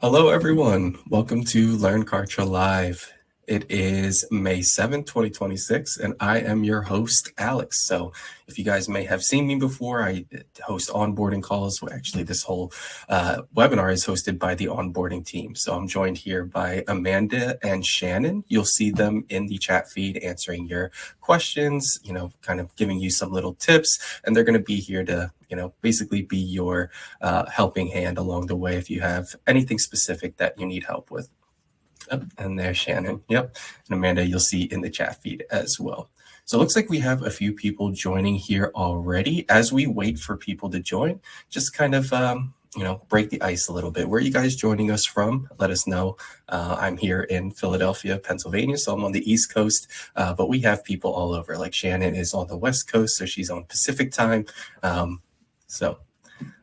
Hello, everyone. Welcome to Learn Kartra Live. It is May 7th, 2026, and I am your host, Alex. So if you guys may have seen me before, I host onboarding calls. Well, actually, this whole webinar is hosted by the onboarding team. So I'm joined here by Amanda and Shannon. You'll see them in the chat feed answering your questions, kind of giving you some little tips, and they're going to be here to basically be your helping hand along the way if you have anything specific that you need help with. And there's Shannon. Yep. And Amanda, you'll see in the chat feed as well. So it looks like we have a few people joining here already. As we wait for people to join, just kind of, break the ice a little bit. Where are you guys joining us from? Let us know. I'm here in Philadelphia, Pennsylvania, so I'm on the East Coast, but we have people all over. Like Shannon is on the West Coast, so she's on Pacific time. So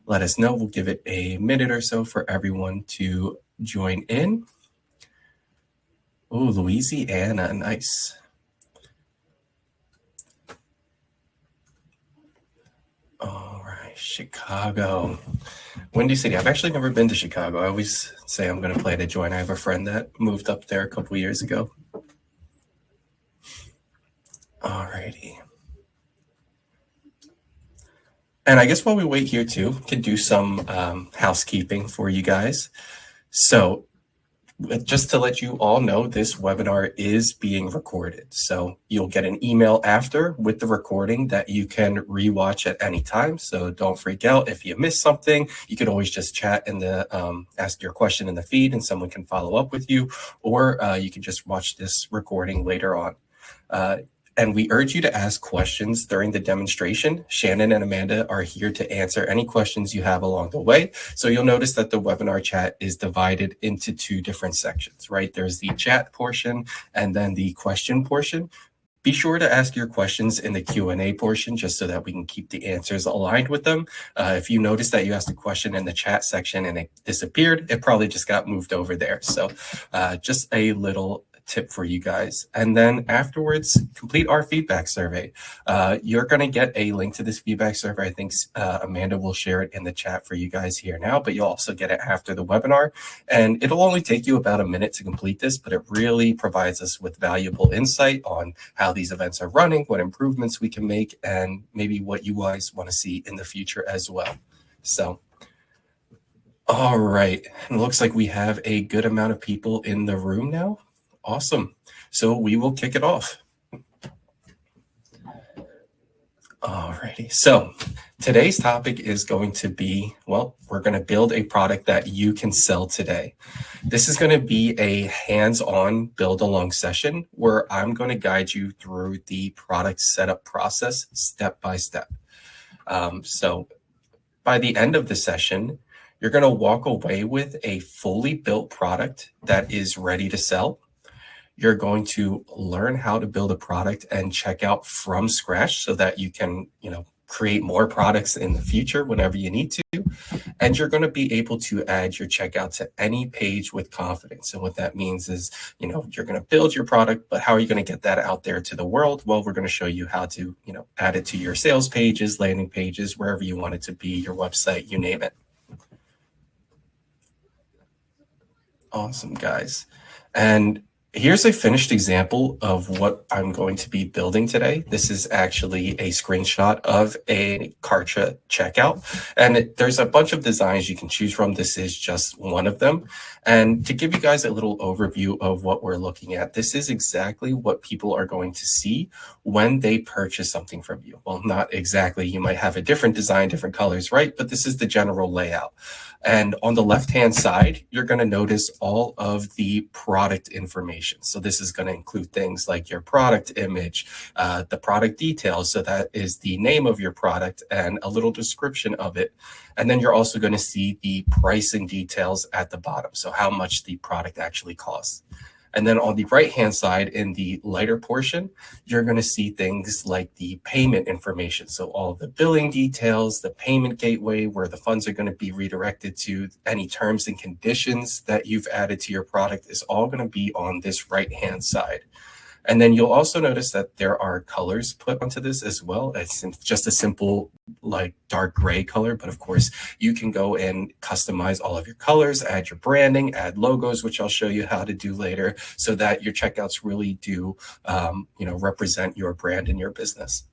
let us know. We'll give it a minute or so for everyone to join in. Oh, Louisiana, nice. All right, Chicago. Windy City. I've actually never been to Chicago. I always say I'm going to plan to join. I have a friend that moved up there a couple years ago. All righty. And I guess while we wait here too, can do some housekeeping for you guys. So just to let you all know, this webinar is being recorded. So you'll get an email after with the recording that you can rewatch at any time. So don't freak out if you miss something. You can always just chat in the ask your question in the feed and someone can follow up with you, or you can just watch this recording later on. And we urge you to ask questions during the demonstration. Shannon and Amanda are here to answer any questions you have along the way. So you'll notice that the webinar chat is divided into two different sections, right? There's the chat portion and then the question portion. Be sure to ask your questions in the Q&A portion just so that we can keep the answers aligned with them. If you notice that you asked a question in the chat section and it disappeared, it probably just got moved over there. So just a little tip for you guys. And then afterwards, complete our feedback survey. You're going to get a link to this feedback survey. I think Amanda will share it in the chat for you guys here now, but you'll also get it after the webinar. And it'll only take you about a minute to complete this, but it really provides us with valuable insight on how these events are running, what improvements we can make, and maybe what you guys want to see in the future as well. So, all right. It looks like we have a good amount of people in the room now. Awesome. So we will kick it off. Alrighty. So today's topic is going to be, well, we're going to build a product that you can sell today. This is going to be a hands-on build-along session where I'm going to guide you through the product setup process step by step. So by the end of the session, you're going to walk away with a fully built product that is ready to sell. You're going to learn how to build a product and check out from scratch so that you can, create more products in the future whenever you need to. And you're going to be able to add your checkout to any page with confidence. So what that means is, you're going to build your product, but how are you going to get that out there to the world? Well, we're going to show you how to, add it to your sales pages, landing pages, wherever you want it to be, your website, you name it. Awesome, guys. And here's a finished example of what I'm going to be building today. This is actually a screenshot of a Kartra checkout. And there's a bunch of designs you can choose from. This is just one of them. And to give you guys a little overview of what we're looking at, this is exactly what people are going to see when they purchase something from you. Well, not exactly. You might have a different design, different colors, right? But this is the general layout. And on the left-hand side, you're going to notice all of the product information. So this is going to include things like your product image, the product details. So that is the name of your product and a little description of it. And then you're also going to see the pricing details at the bottom. So how much the product actually costs. And then on the right-hand side in the lighter portion, you're going to see things like the payment information. So all the billing details, the payment gateway, where the funds are going to be redirected to, any terms and conditions that you've added to your product is all going to be on this right-hand side. And then you'll also notice that there are colors put onto this as well. It's just a simple like dark gray color, but of course you can go and customize all of your colors, add your branding, add logos, which I'll show you how to do later, so that your checkouts really do represent your brand and your business.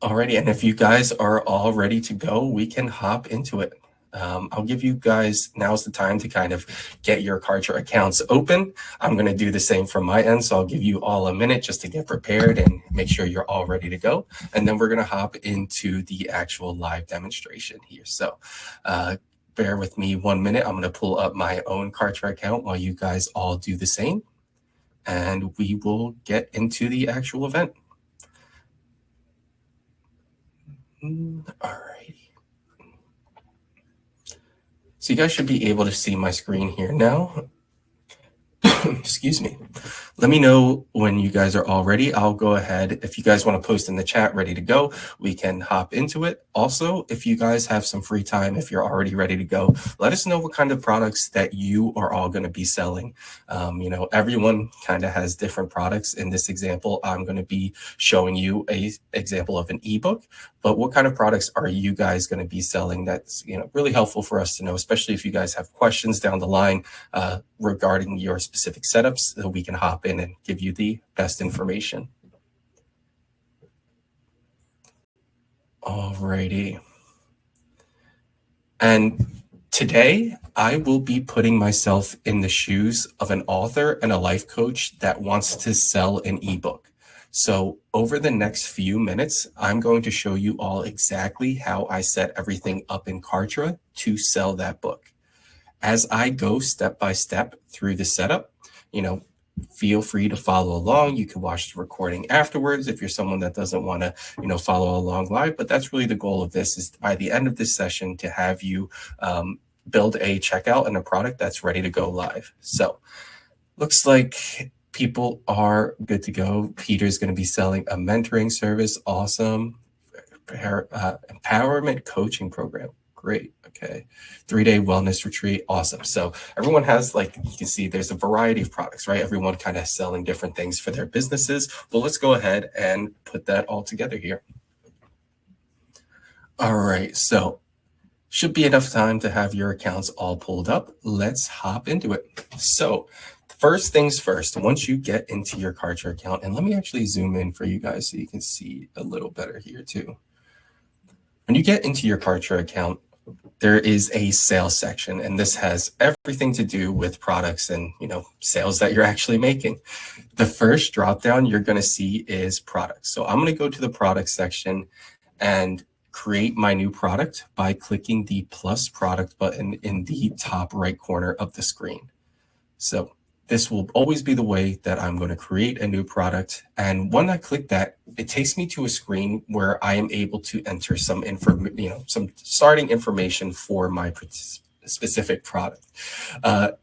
Alrighty, and if you guys are all ready to go, we can hop into it. I'll give you guys, now's the time to kind of get your Kartra accounts open. I'm going to do the same from my end, so I'll give you all a minute just to get prepared and make sure you're all ready to go. And then we're going to hop into the actual live demonstration here. So bear with me 1 minute. I'm going to pull up my own Kartra account while you guys all do the same. And we will get into the actual event. All righty. So you guys should be able to see my screen here now. Excuse me. Let me know when you guys are all ready. I'll go ahead. If you guys want to post in the chat ready to go, we can hop into it. Also, if you guys have some free time, if you're already ready to go, let us know what kind of products that you are all going to be selling. Everyone kind of has different products. In this example, I'm going to be showing you an example of an ebook, but what kind of products are you guys going to be selling? That's really helpful for us to know, especially if you guys have questions down the line regarding your specific setups, so we can hop in and give you the best information. Alrighty. And today I will be putting myself in the shoes of an author and a life coach that wants to sell an ebook. So over the next few minutes, I'm going to show you all exactly how I set everything up in Kartra to sell that book. As I go step by step through the setup, feel free to follow along. You can watch the recording afterwards if you're someone that doesn't want to, follow along live. But that's really the goal of this, is by the end of this session to have you build a checkout and a product that's ready to go live. So looks like people are good to go. Peter's going to be selling a mentoring service. Awesome. Empowerment coaching program. Great. Okay. 3-day wellness retreat. Awesome. So everyone has, like you can see, there's a variety of products, right? Everyone kind of selling different things for their businesses. Well, let's go ahead and put that all together here. All right. So should be enough time to have your accounts all pulled up. Let's hop into it. So first things first, once you get into your Kartra account, and let me actually zoom in for you guys so you can see a little better here too. When you get into your Kartra account, there is a sales section, and this has everything to do with products and sales that you're actually making. The first dropdown you're going to see is products. So I'm going to go to the products section and create my new product by clicking the plus product button in the top right corner of the screen. So this will always be the way that I'm going to create a new product. And when I click that, it takes me to a screen where I am able to enter some some starting information for my specific product.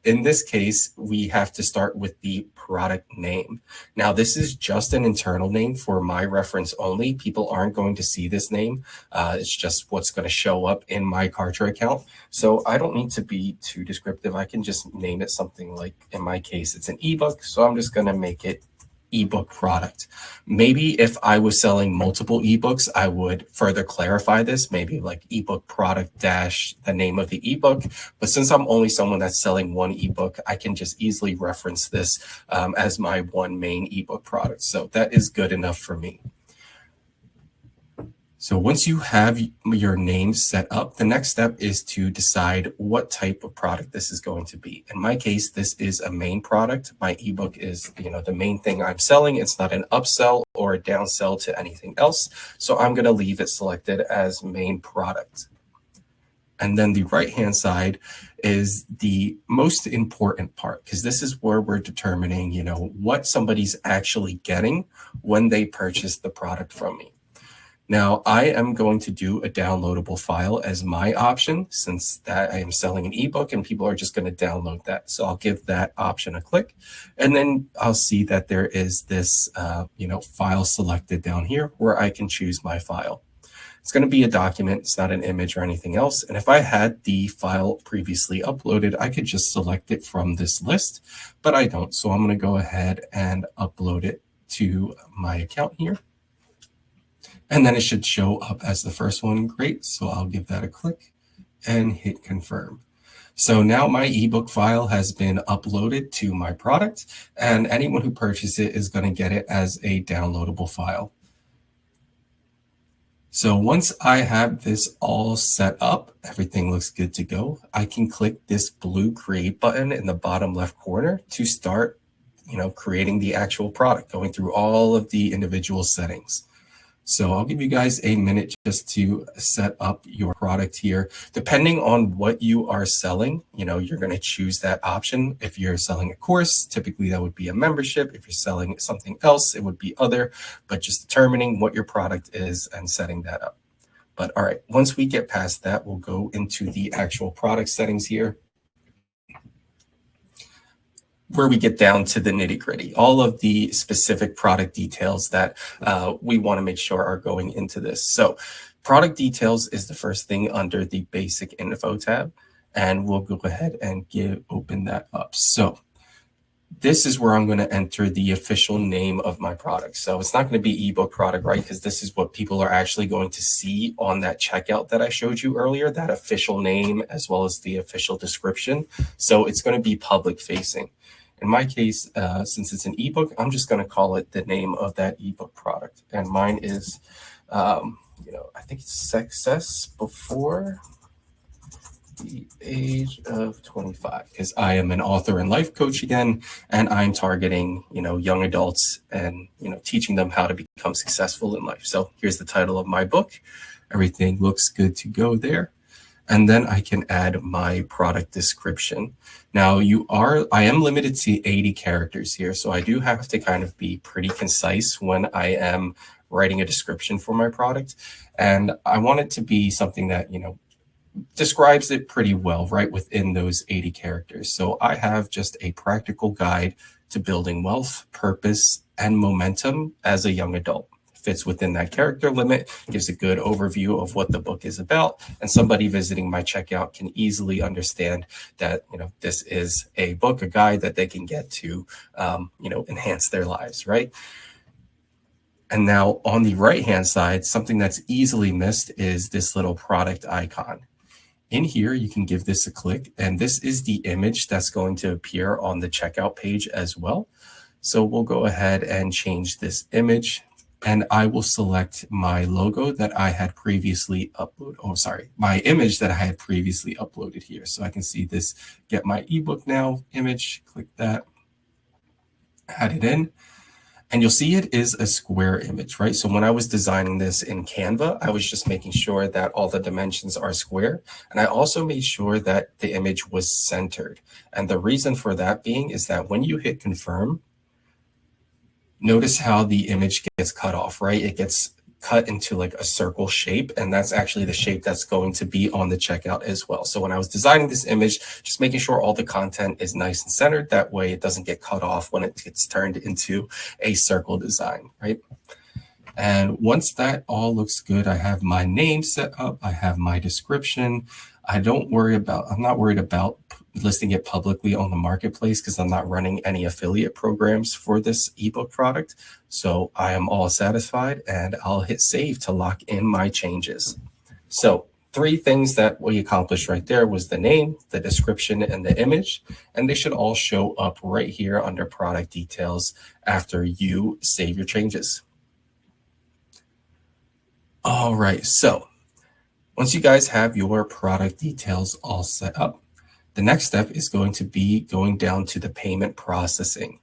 In this case, we have to start with the product name. Now, this is just an internal name for my reference only. People aren't going to see this name. It's just what's going to show up in my Kartra account. So I don't need to be too descriptive. I can just name it something like, in my case, it's an ebook. So I'm just going to make it ebook product. Maybe if I was selling multiple ebooks, I would further clarify this, maybe like ebook product dash the name of the ebook. But since I'm only someone that's selling one ebook, I can just easily reference this as my one main ebook product. So that is good enough for me. So once you have your name set up, the next step is to decide what type of product this is going to be. In my case, this is a main product. My ebook is, the main thing I'm selling. It's not an upsell or a downsell to anything else. So I'm going to leave it selected as main product. And then the right-hand side is the most important part, because this is where we're determining, what somebody's actually getting when they purchase the product from me. Now, I am going to do a downloadable file as my option, since that I am selling an ebook and people are just going to download that. So I'll give that option a click, and then I'll see that there is this, file selected down here where I can choose my file. It's going to be a document. It's not an image or anything else. And if I had the file previously uploaded, I could just select it from this list, but I don't. So I'm going to go ahead and upload it to my account here. And then it should show up as the first one. Great. So I'll give that a click and hit confirm. So now my ebook file has been uploaded to my product, and anyone who purchases it is going to get it as a downloadable file. So once I have this all set up, everything looks good to go. I can click this blue create button in the bottom left corner to start, creating the actual product, going through all of the individual settings. So I'll give you guys a minute just to set up your product here. Depending on what you are selling, you're going to choose that option. If you're selling a course, typically that would be a membership. If you're selling something else, it would be other, but just determining what your product is and setting that up. But all right, once we get past that, we'll go into the actual product settings here, where we get down to the nitty gritty, all of the specific product details that we want to make sure are going into this. So product details is the first thing under the basic info tab, and we'll go ahead and open that up. So this is where I'm going to enter the official name of my product. So it's not going to be ebook product, right? Because this is what people are actually going to see on that checkout that I showed you earlier, that official name, as well as the official description. So it's going to be public facing. In my case, since it's an ebook, I'm just going to call it the name of that ebook product. And mine is, I think it's Success Before the Age of 25, because I am an author and life coach again, and I'm targeting, young adults and, teaching them how to become successful in life. So here's the title of my book. Everything looks good to go there. And then I can add my product description. Now I am limited to 80 characters here. So I do have to kind of be pretty concise when I am writing a description for my product. And I want it to be something that, describes it pretty well, right, within those 80 characters. So I have just a practical guide to building wealth, purpose, and momentum as a young adult. Fits within that character limit, gives a good overview of what the book is about, and somebody visiting my checkout can easily understand that this is a book, a guide that they can get to enhance their lives, right? And now on the right hand side, something that's easily missed is this little product icon. In here, you can give this a click, and this is the image that's going to appear on the checkout page as well. So we'll go ahead and change this image. And I will select my logo that I had previously uploaded. Oh, sorry, my image that I had previously uploaded here. So I can see this, get my ebook now image, click that, add it in. And you'll see it is a square image, right? So when I was designing this in Canva, I was just making sure that all the dimensions are square. And I also made sure that the image was centered. And the reason for that being is that when you hit confirm, notice how the image gets cut off, right? It gets cut into like a circle shape, and that's actually the shape that's going to be on the checkout as well. So when I was designing this image, just making sure all the content is nice and centered, that way it doesn't get cut off when it gets turned into a circle design, right? And once that all looks good, I have my name set up, I have my description. I'm not worried about listing it publicly on the marketplace because I'm not running any affiliate programs for this ebook product. So I am all satisfied, and I'll hit save to lock in my changes. So 3 things that we accomplished right there was the name, the description, and the image. And they should all show up right here under product details after you save your changes. All right, so once you guys have your product details all set up, the next step is going to be going down to the payment processing.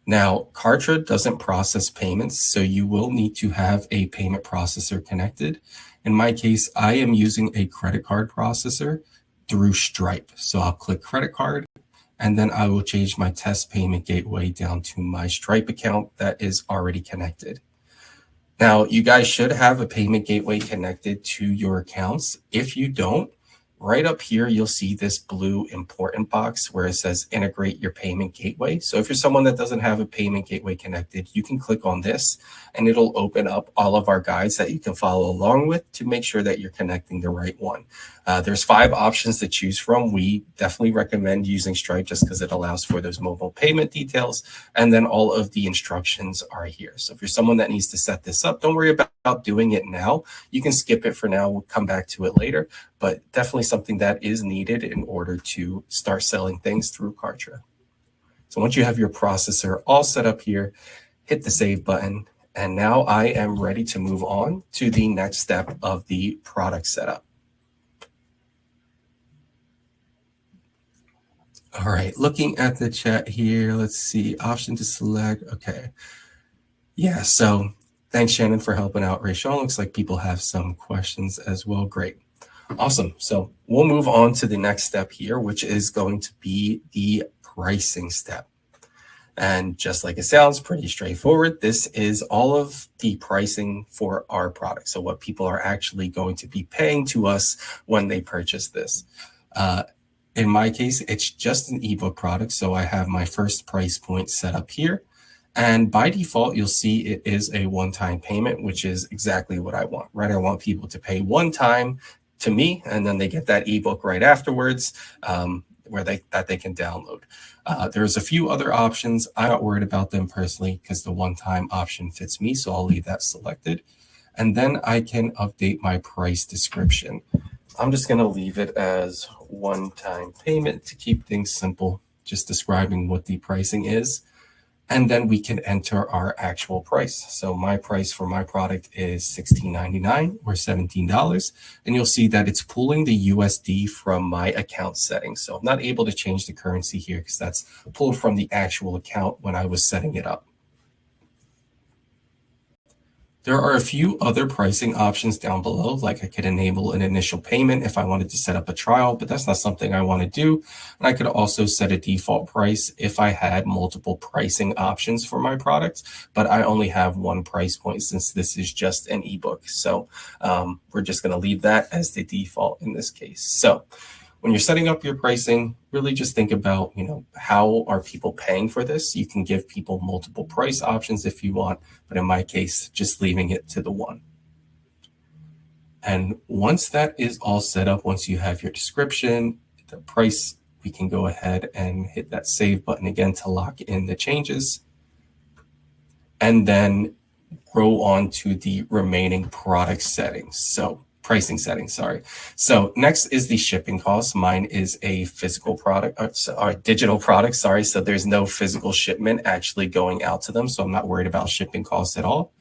Now, Kartra doesn't process payments, so you will need to have a payment processor connected. In my case, I am using a credit card processor through Stripe. So I'll click credit card, and then I will change my test payment gateway down to my Stripe account that is already connected. Now, you guys should have a payment gateway connected to your accounts. If you don't, Right up here, you'll see this blue important box where it says integrate your payment gateway. So if you're someone that doesn't have a payment gateway connected, you can click on this and it'll open up all of our guides that you can follow along with to make sure that you're connecting the right one. There's 5 options to choose from. We definitely recommend using Stripe just because it allows for those mobile payment details. And then all of the instructions are here. So if you're someone that needs to set this up, don't worry about doing it now. You can skip it for now. We'll come back to it later, but definitely something that is needed in order to start selling things through Kartra. So once you have your processor all set up here, hit the save button. And now I am ready to move on to the next step of the product setup. All right, looking at the chat here, let's see, option to select. Okay. Yeah, so thanks, Shannon, for helping out Rayshon. Looks like people have some questions as well. Great. Awesome. So we'll move on to the next step here, which is going to be the pricing step. And just like it sounds, pretty straightforward. This is all of the pricing for our product. So what people are actually going to be paying to us when they purchase this. In my case, it's just an ebook product. So I have my first price point set up here. And by default, you'll see it is a one-time payment, which is exactly what I want, right? I want people to pay one time to me, and then they get that ebook right afterwards where they can download. There's a few other options. I'm not worried about them personally because the one-time option fits me, so I'll leave that selected. And then I can update my price description. I'm just going to leave it as one-time payment to keep things simple, just describing what the pricing is. And then we can enter our actual price. So my price for my product is $16.99 or $17. And you'll see that it's pulling the USD from my account settings. So I'm not able to change the currency here because that's pulled from the actual account when I was setting it up. There are a few other pricing options down below, like I could enable an initial payment if I wanted to set up a trial, but that's not something I want to do. And I could also set a default price if I had multiple pricing options for my product, but I only have one price point since this is just an ebook. So we're just going to leave that as the default in this case. So when you're setting up your pricing, really just think about, how are people paying for this? You can give people multiple price options if you want, but in my case, just leaving it to the one. And once that is all set up, once you have your description, the price, we can go ahead and hit that save button again to lock in the changes. And then go on to the remaining product settings. So pricing settings, sorry. So next is the shipping cost. Mine is a physical product, or digital product, sorry. So there's no physical shipment actually going out to them. So I'm not worried about shipping costs at all.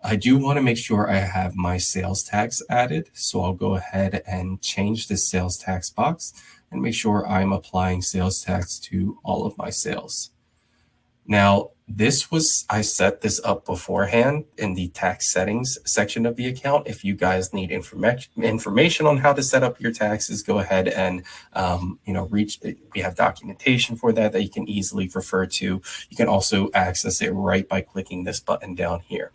I do want to make sure I have my sales tax added. So I'll go ahead and change the sales tax box and make sure I'm applying sales tax to all of my sales. Now, I set this up beforehand in the tax settings section of the account. If you guys need information on how to set up your taxes, go ahead and, we have documentation for that you can easily refer to. You can also access it right by clicking this button down here.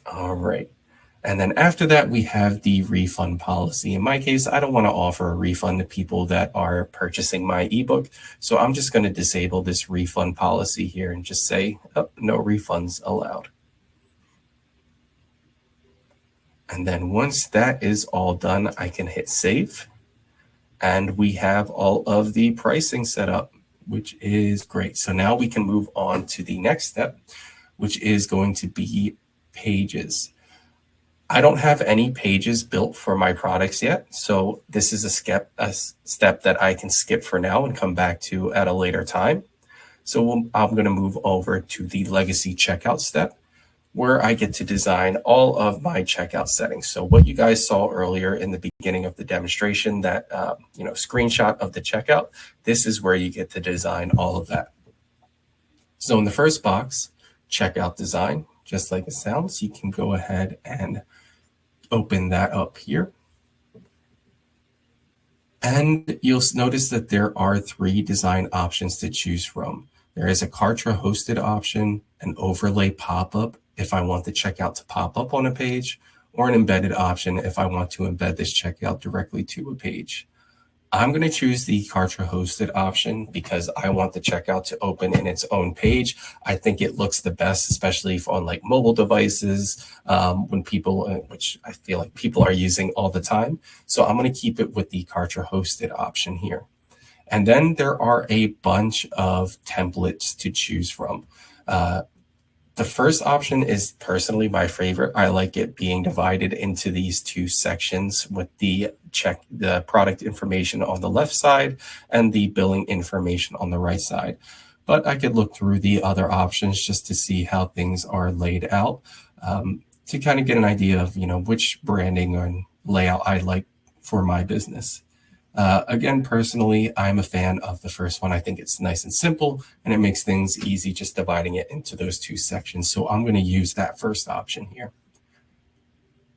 All right. And then after that, we have the refund policy. In my case, I don't want to offer a refund to people that are purchasing my ebook. So I'm just going to disable this refund policy here and just say, no refunds allowed. And then once that is all done, I can hit save. And we have all of the pricing set up, which is great. So now we can move on to the next step, which is going to be pages. I don't have any pages built for my products yet, so this is a step that I can skip for now and come back to at a later time. So I'm going to move over to the legacy checkout step, where I get to design all of my checkout settings. So what you guys saw earlier in the beginning of the demonstration, that screenshot of the checkout, this is where you get to design all of that. So in the first box, checkout design, just like it sounds, you can go ahead and open that up here. And you'll notice that there are 3 design options to choose from. There is a Kartra hosted option, an overlay pop-up if I want the checkout to pop up on a page, or an embedded option if I want to embed this checkout directly to a page. I'm going to choose the Kartra hosted option because I want the checkout to open in its own page. I think it looks the best, especially on like mobile devices, when people, which I feel like people are using all the time. So I'm going to keep it with the Kartra hosted option here. And then there are a bunch of templates to choose from. The first option is personally my favorite. I like it being divided into these two sections with the product information on the left side and the billing information on the right side. But I could look through the other options just to see how things are laid out, to kind of get an idea of, which branding and layout I like for my business. Again, personally, I'm a fan of the first one. I think it's nice and simple, and it makes things easy just dividing it into those two sections. So I'm going to use that first option here.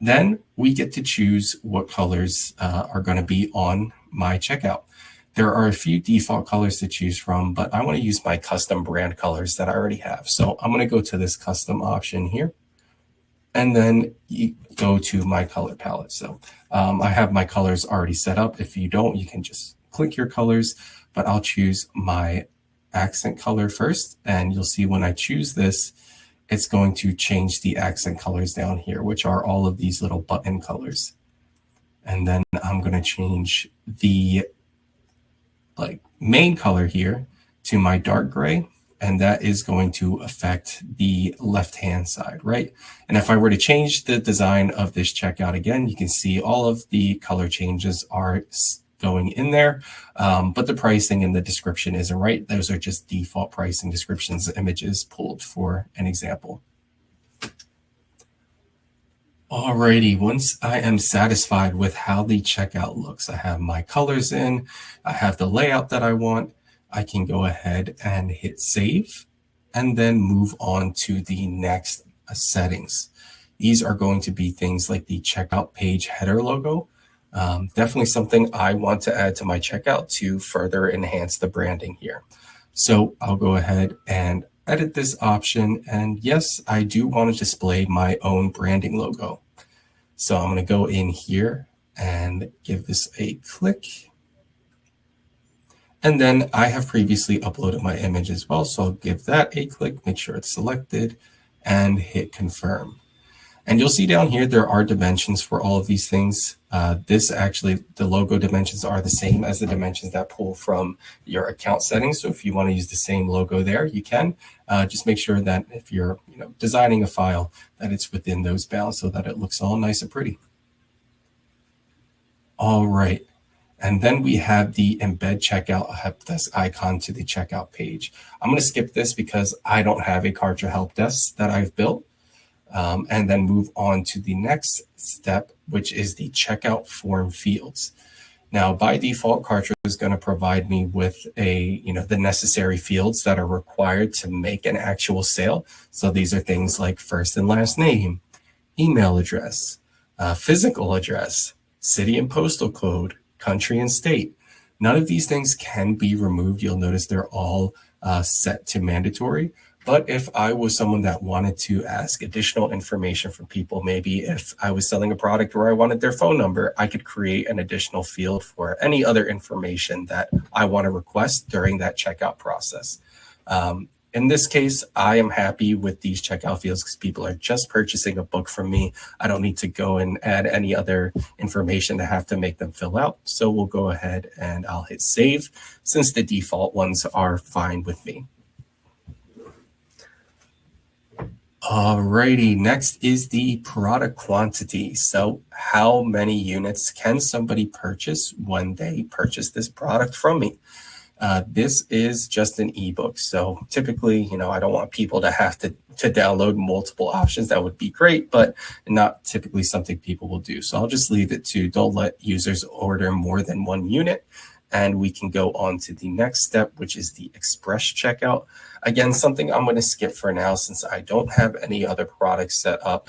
Then we get to choose what colors are going to be on my checkout. There are a few default colors to choose from, but I want to use my custom brand colors that I already have. So I'm going to go to this custom option here. And then you go to my color palette. So I have my colors already set up. If you don't, you can just click your colors, but I'll choose my accent color first. And you'll see when I choose this, it's going to change the accent colors down here, which are all of these little button colors. And then I'm going to change the main color here to my dark gray. And that is going to affect the left-hand side, right? And if I were to change the design of this checkout again, you can see all of the color changes are going in there, but the pricing and the description isn't right. Those are just default pricing descriptions, images pulled for an example. Alrighty, once I am satisfied with how the checkout looks, I have my colors in, I have the layout that I want, I can go ahead and hit save and then move on to the next settings. These are going to be things like the checkout page header logo. Definitely something I want to add to my checkout to further enhance the branding here. So I'll go ahead and edit this option. And yes, I do want to display my own branding logo. So I'm going to go in here and give this a click. And then I have previously uploaded my image as well. So I'll give that a click, make sure it's selected, and hit confirm. And you'll see down here, there are dimensions for all of these things. The logo dimensions are the same as the dimensions that pull from your account settings. So if you want to use the same logo there, you can. Just make sure that if you're designing a file, that it's within those bounds so that it looks all nice and pretty. All right. And then we have the embed checkout help desk icon to the checkout page. I'm going to skip this because I don't have a Kartra help desk that I've built. And then move on to the next step, which is the checkout form fields. Now, by default, Kartra is going to provide me with the necessary fields that are required to make an actual sale. So these are things like first and last name, email address, physical address, city and postal code, country and state. None of these things can be removed. You'll notice they're all set to mandatory. But if I was someone that wanted to ask additional information from people, maybe if I was selling a product where I wanted their phone number, I could create an additional field for any other information that I want to request during that checkout process. In this case, I am happy with these checkout fields because people are just purchasing a book from me. I don't need to go and add any other information to have to make them fill out. So we'll go ahead and I'll hit save since the default ones are fine with me. Alrighty, next is the product quantity. So how many units can somebody purchase when they purchase this product from me? This is just an ebook. So typically, I don't want people to have to download multiple options. That would be great, but not typically something people will do. So I'll just leave it to don't let users order more than one unit. And we can go on to the next step, which is the express checkout. Again, something I'm going to skip for now since I don't have any other products set up.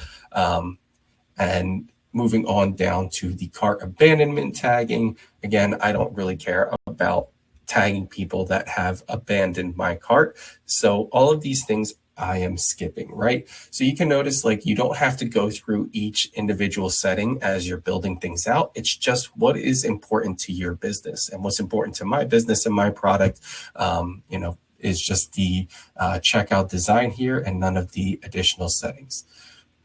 And moving on down to the cart abandonment tagging. Again, I don't really care about tagging people that have abandoned my cart. So all of these things I am skipping, right? So you can notice like you don't have to go through each individual setting as you're building things out. It's just what is important to your business, and what's important to my business and my product, is just the checkout design here and none of the additional settings.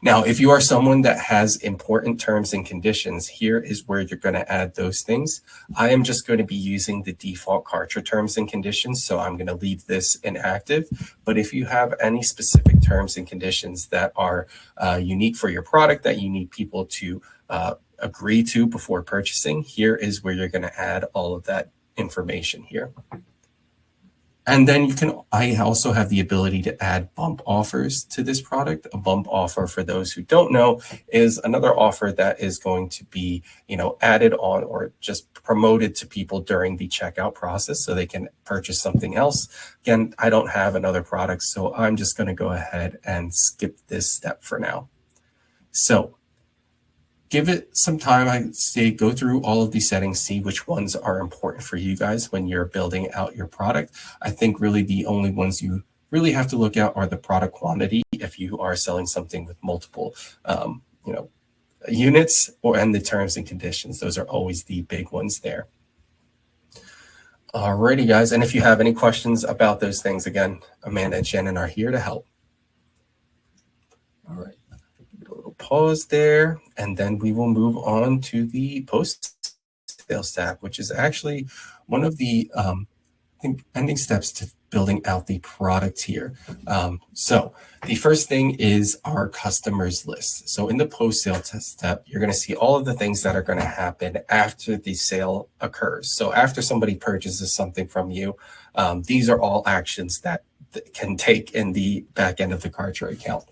Now, if you are someone that has important terms and conditions, here is where you're going to add those things. I am just going to be using the default Kartra terms and conditions, so I'm going to leave this inactive. But if you have any specific terms and conditions that are unique for your product that you need people to agree to before purchasing, here is where you're going to add all of that information here. And then I also have the ability to add bump offers to this product. A bump offer, for those who don't know, is another offer that is going to be, added on or just promoted to people during the checkout process so they can purchase something else. Again, I don't have another product, so I'm just going to go ahead and skip this step for now. So give it some time. I say go through all of these settings, see which ones are important for you guys when you're building out your product. I think really the only ones you really have to look at are the product quantity if you are selling something with multiple units, and the terms and conditions. Those are always the big ones there. Alrighty, guys. And if you have any questions about those things, again, Amanda and Shannon are here to help. All right. Pause there, and then we will move on to the post sales tab, which is actually one of the ending steps to building out the product here. So the first thing is our customers list. So in the post sale step, you're going to see all of the things that are going to happen after the sale occurs. So after somebody purchases something from you, these are all actions that can take in the back end of the Kartra account.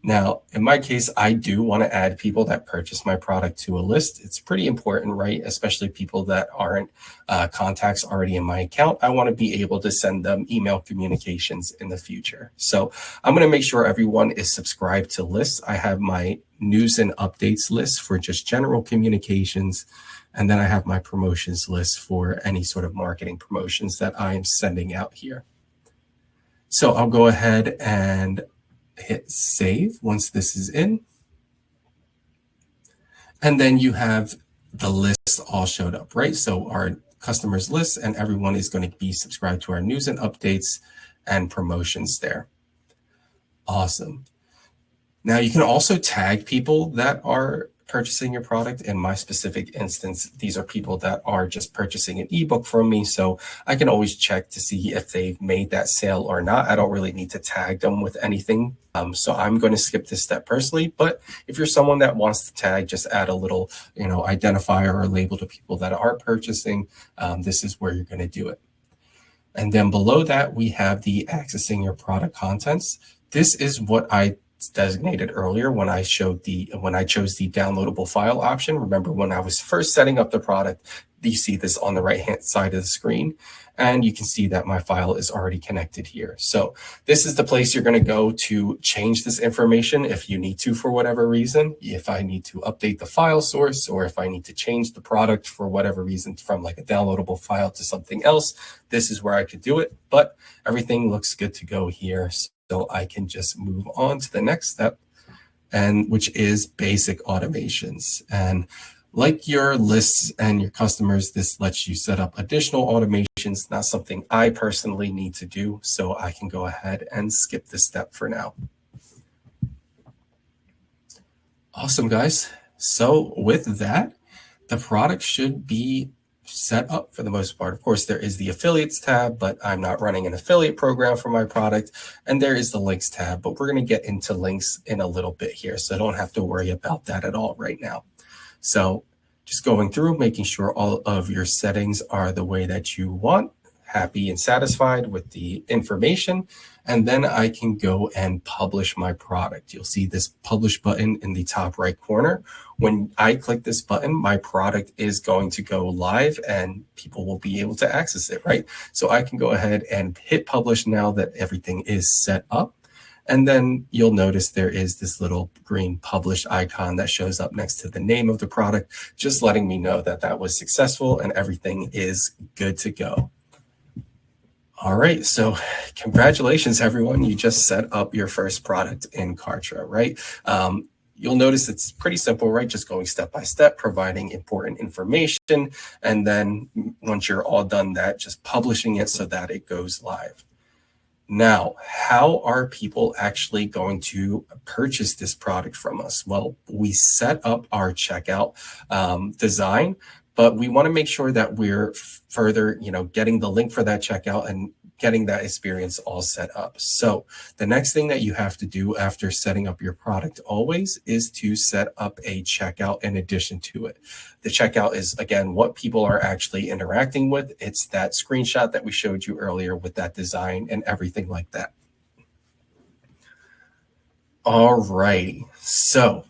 Now, in my case, I do want to add people that purchase my product to a list. It's pretty important, right? Especially people that aren't contacts already in my account. I want to be able to send them email communications in the future. So I'm going to make sure everyone is subscribed to lists. I have my news and updates list for just general communications. And then I have my promotions list for any sort of marketing promotions that I am sending out here. So I'll go ahead and hit save once this is in. And then you have the list all showed up, right? So our customers list and everyone is going to be subscribed to our news and updates and promotions there. Awesome. Now you can also tag people that are purchasing your product. In my specific instance, these are people that are just purchasing an ebook from me. So I can always check to see if they've made that sale or not. I don't really need to tag them with anything. So I'm going to skip this step personally. But if you're someone that wants to tag, just add a little, identifier or label to people that are purchasing. This is where you're going to do it. And then below that, we have the accessing your product contents. This is what I designated earlier when I chose the downloadable file option. Remember when I was first setting up the product, you see this on the right hand side of the screen, and you can see that my file is already connected here. So this is the place you're going to go to change this information if you need to for whatever reason. If I need to update the file source, or if I need to change the product for whatever reason from like a downloadable file to something else, this is where I could do it. But everything looks good to go here. So I can just move on to the next step, and which is basic automations. And like your lists and your customers, this lets you set up additional automations, not something I personally need to do. So I can go ahead and skip this step for now. Awesome, guys. So with that, the product should be set up for the most part. Of course, there is the affiliates tab, but I'm not running an affiliate program for my product. And there is the links tab, but we're going to get into links in a little bit here. So I don't have to worry about that at all right now. So just going through, making sure all of your settings are the way that you want, happy and satisfied with the information. And then I can go and publish my product. You'll see this publish button in the top right corner. When I click this button, my product is going to go live and people will be able to access it, right? So I can go ahead and hit publish now that everything is set up. And then you'll notice there is this little green publish icon that shows up next to the name of the product, just letting me know that that was successful and everything is good to go. All right, so congratulations, everyone. You just set up your first product in Kartra, right? You'll notice it's pretty simple, right? Just going step by step, providing important information. And then once you're all done that, just publishing it so that it goes live. Now, how are people actually going to purchase this product from us? Well, we set up our checkout design, but we want to make sure that we're further, getting the link for that checkout and getting that experience all set up. So the next thing that you have to do after setting up your product always is to set up a checkout in addition to it. The checkout is, again, what people are actually interacting with. It's that screenshot that we showed you earlier with that design and everything like that. All righty. So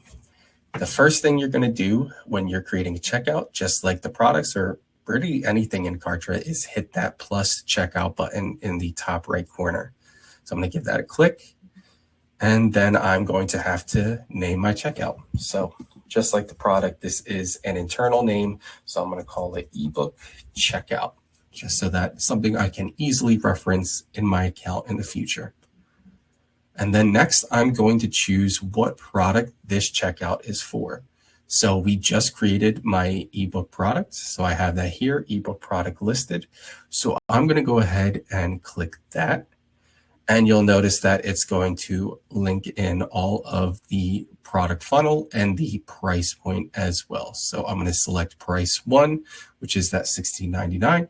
the first thing you're going to do when you're creating a checkout, just like the products or pretty anything in Kartra, is hit that plus checkout button in the top right corner. So I'm going to give that a click, and then I'm going to have to name my checkout. So just like the product, this is an internal name. So I'm going to call it ebook checkout, just so that's something I can easily reference in my account in the future. And then next, I'm going to choose what product this checkout is for. So we just created my ebook product. So I have that here, ebook product listed. So I'm going to go ahead and click that. And you'll notice that it's going to link in all of the product funnel and the price point as well. So I'm going to select price 1, which is that $16.99.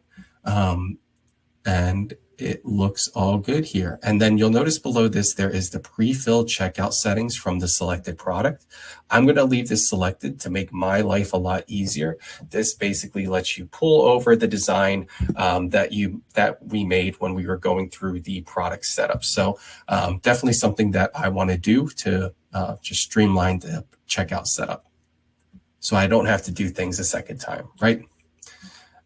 And it looks all good here. And then you'll notice below this, there is the pre-filled checkout settings from the selected product. I'm going to leave this selected to make my life a lot easier. This basically lets you pull over the design that we made when we were going through the product setup. So definitely something that I want to do to just streamline the checkout setup, so I don't have to do things a second time, right?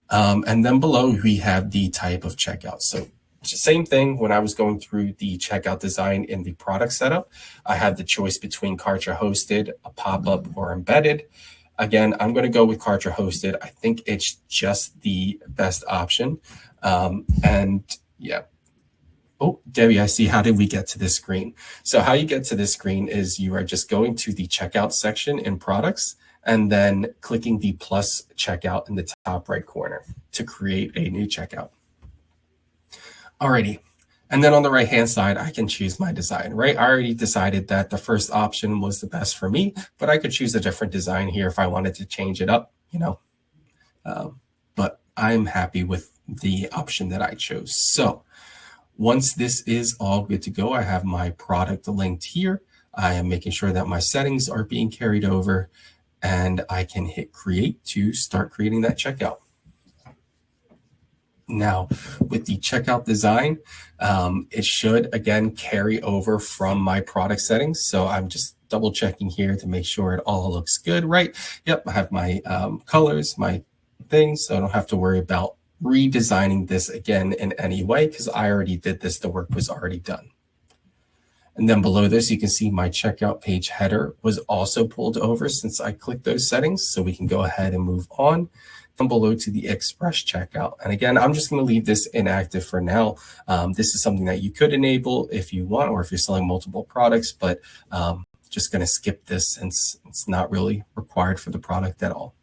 And then below we have the type of checkout. So same thing when I was going through the checkout design in the product setup, I had the choice between Kartra hosted, a pop-up, or embedded. Again, I'm going to go with Kartra hosted. I think it's just the best option. And yeah. Oh, Debbie, I see. How did we get to this screen? So how you get to this screen is you are just going to the checkout section in products and then clicking the plus checkout in the top right corner to create a new checkout. Alrighty. And then on the right-hand side, I can choose my design, right? I already decided that the first option was the best for me, but I could choose a different design here if I wanted to change it up, but I'm happy with the option that I chose. So once this is all good to go, I have my product linked here. I am making sure that my settings are being carried over, and I can hit create to start creating that checkout. Now, with the checkout design, it should, again, carry over from my product settings. So I'm just double checking here to make sure it all looks good, right? Yep, I have my colors, my things, so I don't have to worry about redesigning this again in any way because I already did this. The work was already done. And then below this, you can see my checkout page header was also pulled over since I clicked those settings. So we can go ahead and move on from below to the express checkout. And again, I'm just going to leave this inactive for now. This is something that you could enable if you want, or if you're selling multiple products, but just going to skip this since it's not really required for the product at all.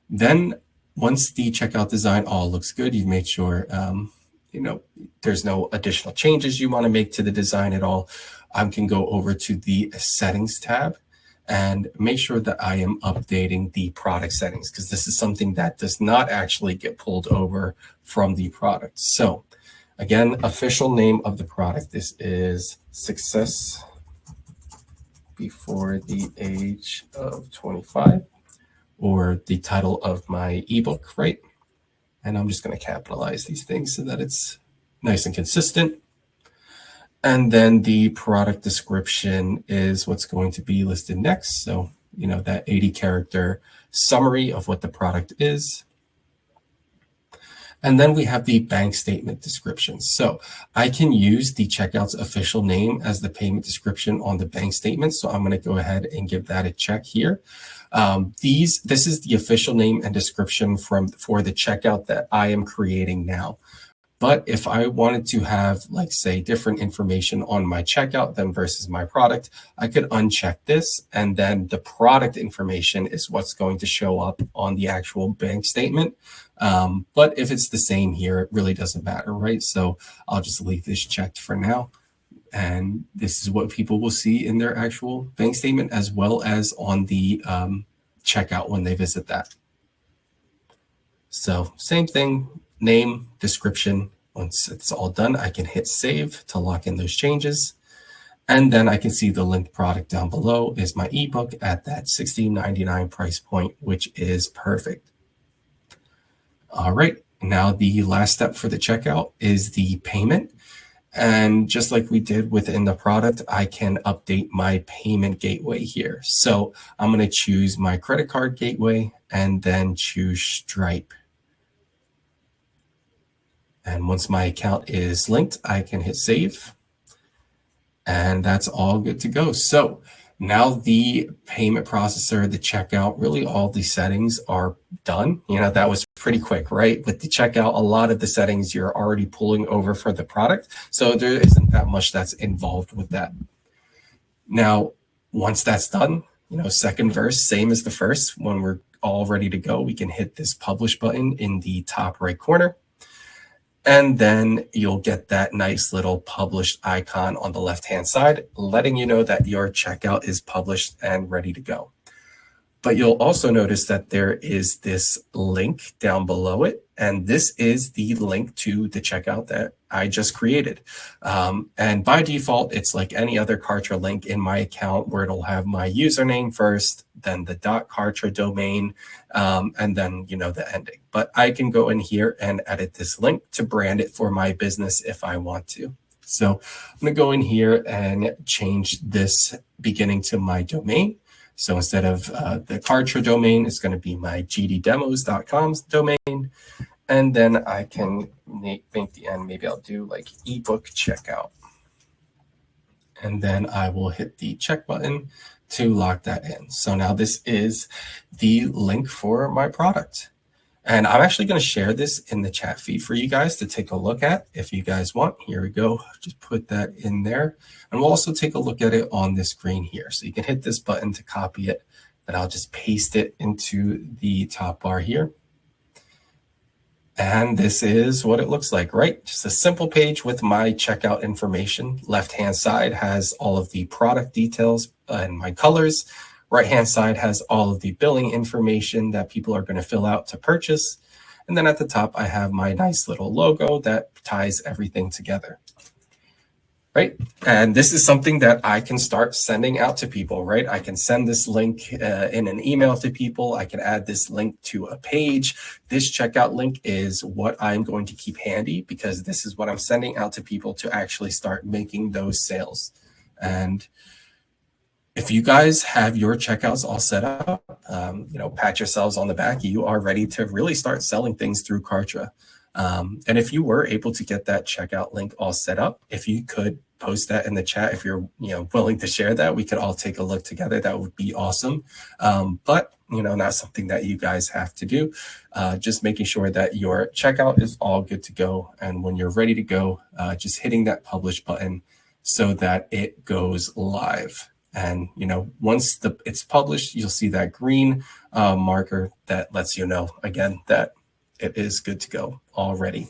Then once the checkout design all looks good, you've made sure there's no additional changes you want to make to the design at all, I can go over to the settings tab and make sure that I am updating the product settings, because this is something that does not actually get pulled over from the product. So again, official name of the product, this is Success Before the Age of 25, or the title of my ebook, right? And I'm just going to capitalize these things so that it's nice and consistent. And then the product description is what's going to be listed next. So, that 80-character summary of what the product is. And then we have the bank statement description. So I can use the checkout's official name as the payment description on the bank statement. So I'm going to go ahead and give that a check here. This is the official name and description for the checkout that I am creating now. But if I wanted to have, like, say, different information on my checkout than versus my product, I could uncheck this, and then the product information is what's going to show up on the actual bank statement. But if it's the same here, it really doesn't matter, right? So I'll just leave this checked for now. And this is what people will see in their actual bank statement, as well as on the checkout when they visit that. So same thing, name, description. Once it's all done, I can hit save to lock in those changes. And then I can see the linked product down below is my ebook at that $16.99 price point, which is perfect. All right, now the last step for the checkout is the payment. And just like we did within the product, I can update my payment gateway here. So I'm going to choose my credit card gateway and then choose Stripe. And once my account is linked, I can hit save. And that's all good to go. So now the payment processor, the checkout, really all the settings are done. You know, that was pretty quick, right? With the checkout, a lot of the settings you're already pulling over for the product. So there isn't that much that's involved with that. Now, once that's done, you know, second verse, same as the first. When we're all ready to go, we can hit this publish button in the top right corner. And then you'll get that nice little published icon on the left-hand side, letting you know that your checkout is published and ready to go. But you'll also notice that there is this link down below it. And this is the link to the checkout that I just created. And by default, it's like any other Kartra link in my account where it'll have my username first, then the .kartra domain, and then, you know, the ending. But I can go in here and edit this link to brand it for my business if I want to. So I'm going to go in here and change this beginning to my domain. So instead of the Kartra domain, it's going to be my gddemos.com domain. And then I can make the end, maybe I'll do like ebook checkout. And then I will hit the check button to lock that in. So now this is the link for my product. And I'm actually going to share this in the chat feed for you guys to take a look at if you guys want. Here we go. Just put that in there. And we'll also take a look at it on the screen here. So you can hit this button to copy it. Then I'll just paste it into the top bar here. And this is what it looks like, right? Just a simple page with my checkout information. Left-hand side has all of the product details and my colors. Right-hand side has all of the billing information that people are going to fill out to purchase. And then at the top, I have my nice little logo that ties everything together, right? And this is something that I can start sending out to people, right? I can send this link in an email to people. I can add this link to a page. This checkout link is what I'm going to keep handy because this is what I'm sending out to people to actually start making those sales. And if you guys have your checkouts all set up, you know, pat yourselves on the back. You are ready to really start selling things through Kartra. And if you were able to get that checkout link all set up, if you could post that in the chat, if you're willing to share that, we could all take a look together. That would be awesome. But not something that you guys have to do. Just making sure that your checkout is all good to go. And when you're ready to go, just hitting that publish button so that it goes live. And, once it's published, you'll see that green marker that lets you know, again, that it is good to go already.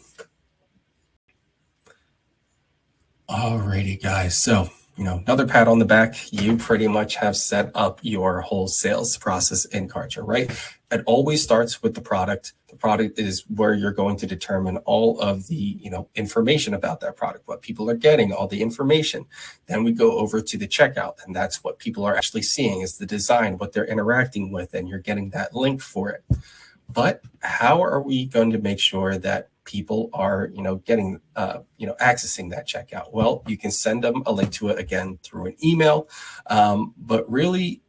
Alrighty, guys. So, another pat on the back. You pretty much have set up your whole sales process in Kartra, right? It always starts with the product. The product is where you're going to determine all of the, information about that product, what people are getting, all the information. Then we go over to the checkout, and that's what people are actually seeing is the design, what they're interacting with, and you're getting that link for it. But how are we going to make sure that people are, getting, accessing that checkout? Well, you can send them a link to it again through an email. But really,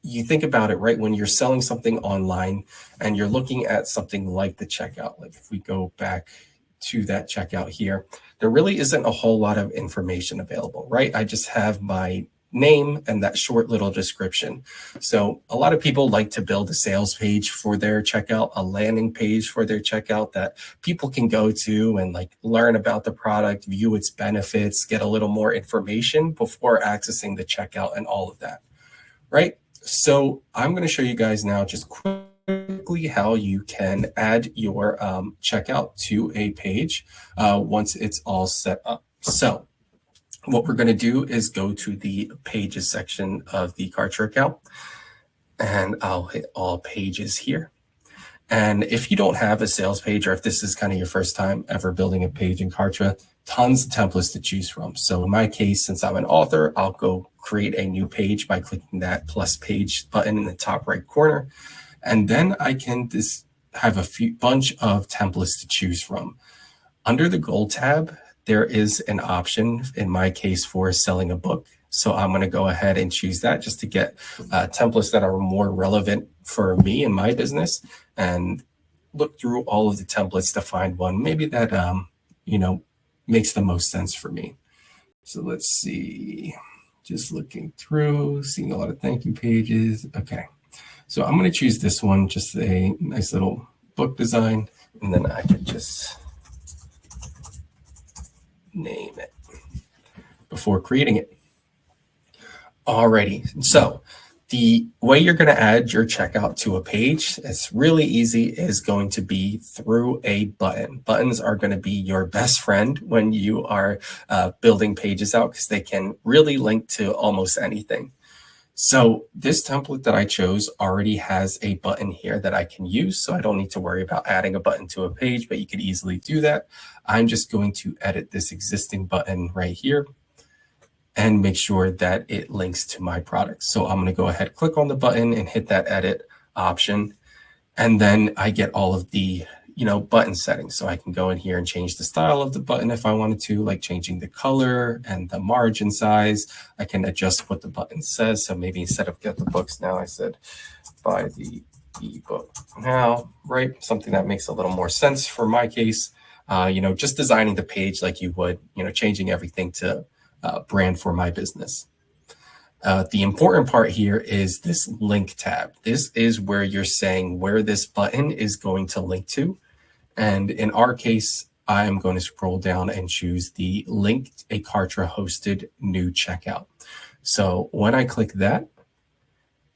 you think about it, right? When you're selling something online and you're looking at something like the checkout, like if we go back to that checkout here, there really isn't a whole lot of information available, right? I just have my name and that short little description. So a lot of people like to build a sales page for their checkout, a landing page for their checkout that people can go to and like learn about the product, view its benefits, get a little more information before accessing the checkout and all of that, right? So I'm going to show you guys now just quickly how you can add your checkout to a page once it's all set up. So what we're going to do is go to the pages section of the Kartra account, and I'll hit all pages here. And if you don't have a sales page, or if this is kind of your first time ever building a page in Kartra, tons of templates to choose from. So in my case, since I'm an author, I'll go create a new page by clicking that plus page button in the top right corner. And then I can just have a bunch of templates to choose from. Under the gold tab, there is an option in my case for selling a book. So I'm going to go ahead and choose that just to get templates that are more relevant for me and my business, and look through all of the templates to find one maybe that, makes the most sense for me. So let's see, just looking through, seeing a lot of thank you pages. Okay. So I'm going to choose this one, just a nice little book design, and then I can just name it before creating it. Alrighty, so the way you're going to add your checkout to a page, it's really easy, is going to be through a button. Buttons are going to be your best friend when you are building pages out, because they can really link to almost anything. So this template that I chose already has a button here that I can use, so I don't need to worry about adding a button to a page, but you could easily do that. I'm just going to edit this existing button right here and make sure that it links to my product. So I'm going to go ahead, click on the button and hit that edit option. And then I get all of the, button settings. So I can go in here and change the style of the button if I wanted to, like changing the color and the margin size. I can adjust what the button says. So maybe instead of get the books now, I said buy the ebook now, right? Something that makes a little more sense for my case. Just designing the page like you would, changing everything to brand for my business. The important part here is this link tab. This is where you're saying where this button is going to link to. And in our case, I am going to scroll down and choose the link a Kartra hosted new checkout. So when I click that,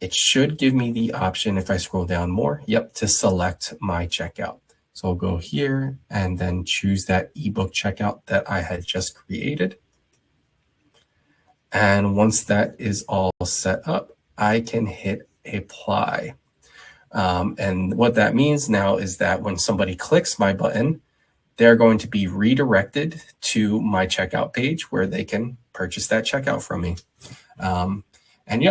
it should give me the option, if I scroll down more, to select my checkout. So I'll go here and then choose that ebook checkout that I had just created. And once that is all set up, I can hit apply. And what that means now is that when somebody clicks my button, they're going to be redirected to my checkout page where they can purchase that checkout from me.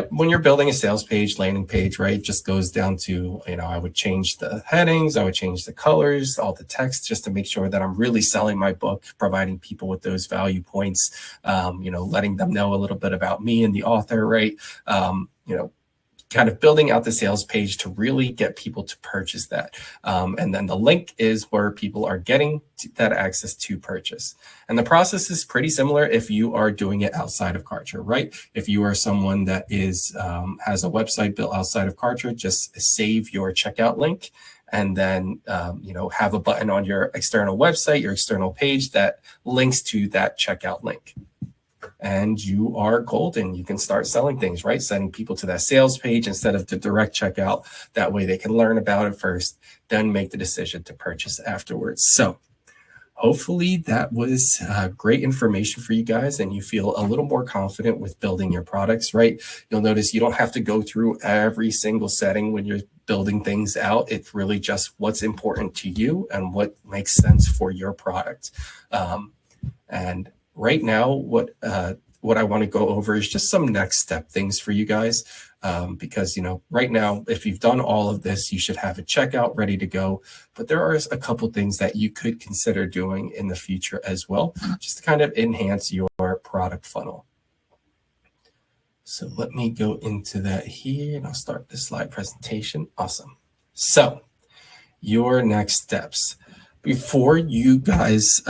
When you're building a sales page, landing page, right, it just goes down to, I would change the headings, I would change the colors, all the text, just to make sure that I'm really selling my book, providing people with those value points, letting them know a little bit about me and the author, right? Kind of building out the sales page to really get people to purchase that. And then the link is where people are getting that access to purchase. And the process is pretty similar if you are doing it outside of Kartra, right? If you are someone that is has a website built outside of Kartra, just save your checkout link and then have a button on your external website, your external page that links to that checkout link. And you are golden. You can start selling things, right? Sending people to that sales page instead of the direct checkout. That way they can learn about it first, then make the decision to purchase afterwards. So hopefully that was great information for you guys, and you feel a little more confident with building your products, right? You'll notice you don't have to go through every single setting when you're building things out. It's really just what's important to you and what makes sense for your product. And right now, what I want to go over is just some next step things for you guys, because right now, if you've done all of this, you should have a checkout ready to go. But there are a couple things that you could consider doing in the future as well, just to kind of enhance your product funnel. So let me go into that here, and I'll start the slide presentation. Awesome. So your next steps. Before you guys,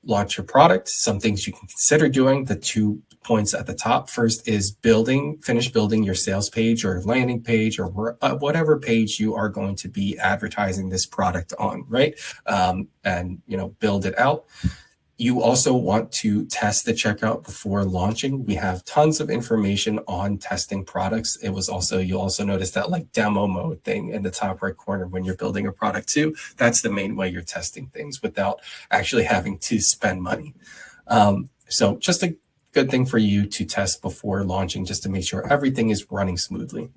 launch your product, some things you can consider doing. The two points at the top. First is finish building your sales page or landing page or whatever page you are going to be advertising this product on, right? And build it out. You also want to test the checkout before launching. We have tons of information on testing products. You'll also notice that like demo mode thing in the top right corner when you're building a product too. That's the main way you're testing things without actually having to spend money. So just a good thing for you to test before launching, just to make sure everything is running smoothly.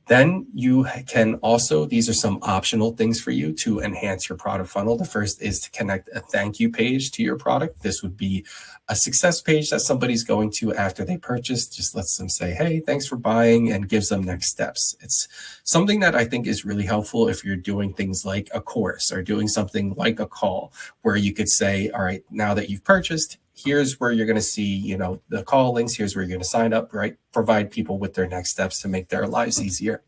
Then you can also, these are some optional things for you to enhance your product funnel. The first is to connect a thank you page to your product. This would be a success page that somebody's going to after they purchase, just lets them say, hey, thanks for buying, and gives them next steps. It's something that I think is really helpful if you're doing things like a course or doing something like a call, where you could say, all right, now that you've purchased, here's where you're going to see, the call links. Here's where you're going to sign up, right? Provide people with their next steps to make their lives easier.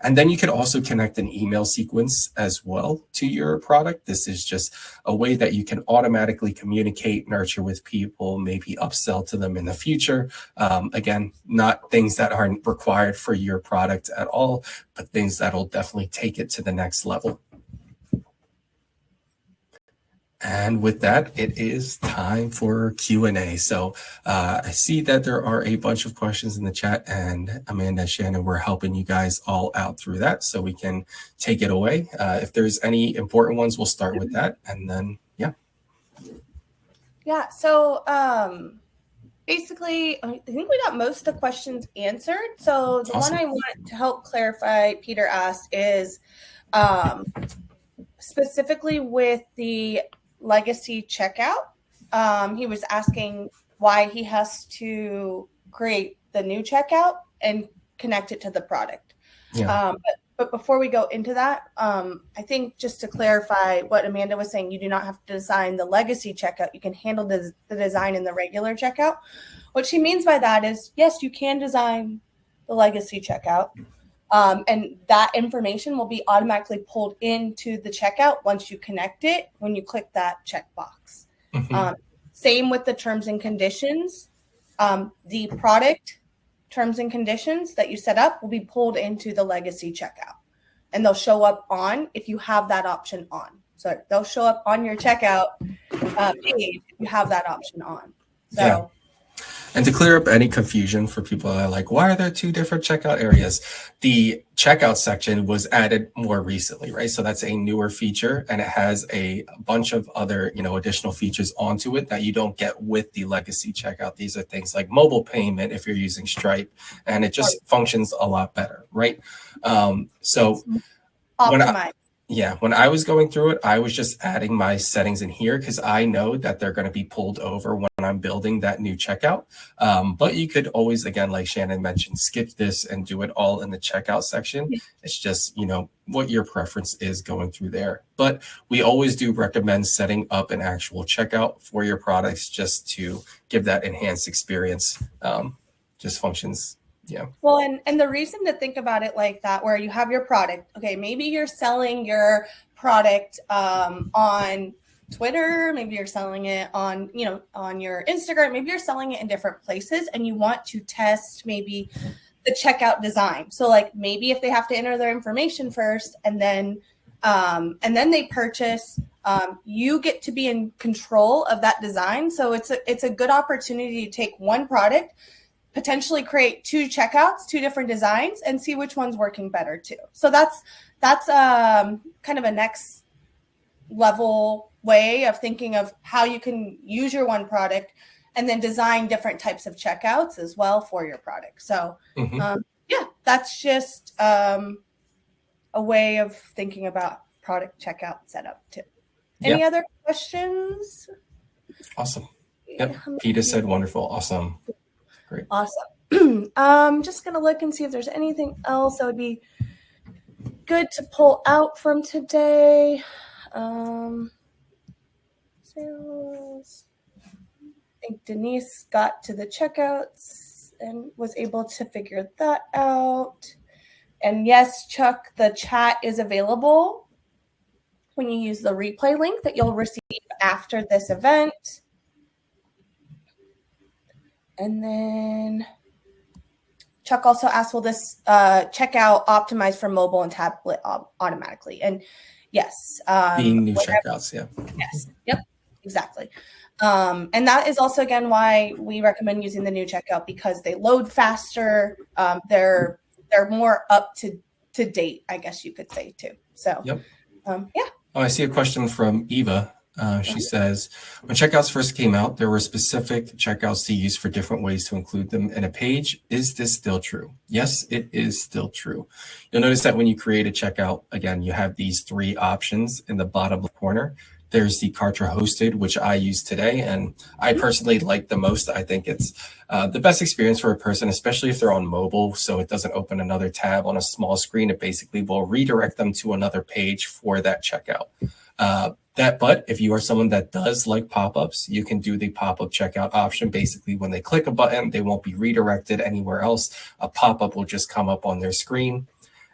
And then you could also connect an email sequence as well to your product. This is just a way that you can automatically communicate, nurture with people, maybe upsell to them in the future. Again, not things that aren't required for your product at all, but things that'll definitely take it to the next level. And with that, it is time for Q&A. So I see that there are a bunch of questions in the chat, and Amanda, Shannon, we're helping you guys all out through that, so we can take it away. If there's any important ones, we'll start with that, and then, yeah. Yeah, so basically, I think we got most of the questions answered. So the Awesome. one I want to help clarify, Peter asked, is specifically with the legacy checkout. He was asking why he has to create the new checkout and connect it to the product. Yeah. But before we go into that, I think just to clarify what Amanda was saying, you do not have to design the legacy checkout. You can handle the design in the regular checkout. What she means by that is, yes, you can design the legacy checkout. And that information will be automatically pulled into the checkout once you connect it, when you click that checkbox. Mm-hmm. Same with the terms and conditions. The product terms and conditions that you set up will be pulled into the legacy checkout, and they'll show up on if you have that option on. So they'll show up on your checkout page if you have that option on. So. Yeah. And to clear up any confusion for people that are like, why are there two different checkout areas? The checkout section was added more recently, right? So that's a newer feature, and it has a bunch of other, additional features onto it that you don't get with the legacy checkout. These are things like mobile payment if you're using Stripe, and it just functions a lot better, right? So optimize. when I was going through it, I was just adding my settings in here because I know that they're going to be pulled over when I'm building that new checkout. But you could always, again, like Shannon mentioned, skip this and do it all in the checkout section. It's just, what your preference is going through there. But we always do recommend setting up an actual checkout for your products just to give that enhanced experience. Just functions. Yeah. Well, and the reason to think about it like that, where you have your product, okay, maybe you're selling your product on Twitter, maybe you're selling it on, on your Instagram, maybe you're selling it in different places, and you want to test maybe the checkout design. So like maybe if they have to enter their information first and then they purchase, you get to be in control of that design. So it's a good opportunity to take one product, potentially create two checkouts, two different designs, and see which one's working better too. So that's kind of a next level way of thinking of how you can use your one product and then design different types of checkouts as well for your product. So that's just a way of thinking about product checkout setup too. Any other questions? Awesome. Yep. Peter said wonderful. Awesome. Great. Awesome. Just going to look and see if there's anything else that would be good to pull out from today. Sales. I think Denise got to the checkouts and was able to figure that out. And yes, Chuck, the chat is available when you use the replay link that you'll receive after this event. And then Chuck also asked, will this checkout optimize for mobile and tablet automatically? And yes. Being new checkouts, yeah. Yes. Yep. Exactly. And that is also, again, why we recommend using the new checkout, because they load faster. They're more up to date, I guess you could say, too. So, yep. Yeah. Oh, I see a question from Eva. She says, when checkouts first came out, there were specific checkouts to use for different ways to include them in a page. Is this still true? Yes, it is still true. You'll notice that when you create a checkout, again, you have these 3 options in the bottom left corner. There's the Kartra hosted, which I use today, and I personally like the most. I think it's the best experience for a person, especially if they're on mobile, so it doesn't open another tab on a small screen. It basically will redirect them to another page for that checkout. But if you are someone that does like pop-ups, you can do the pop-up checkout option. Basically, when they click a button, they won't be redirected anywhere else. A pop-up will just come up on their screen.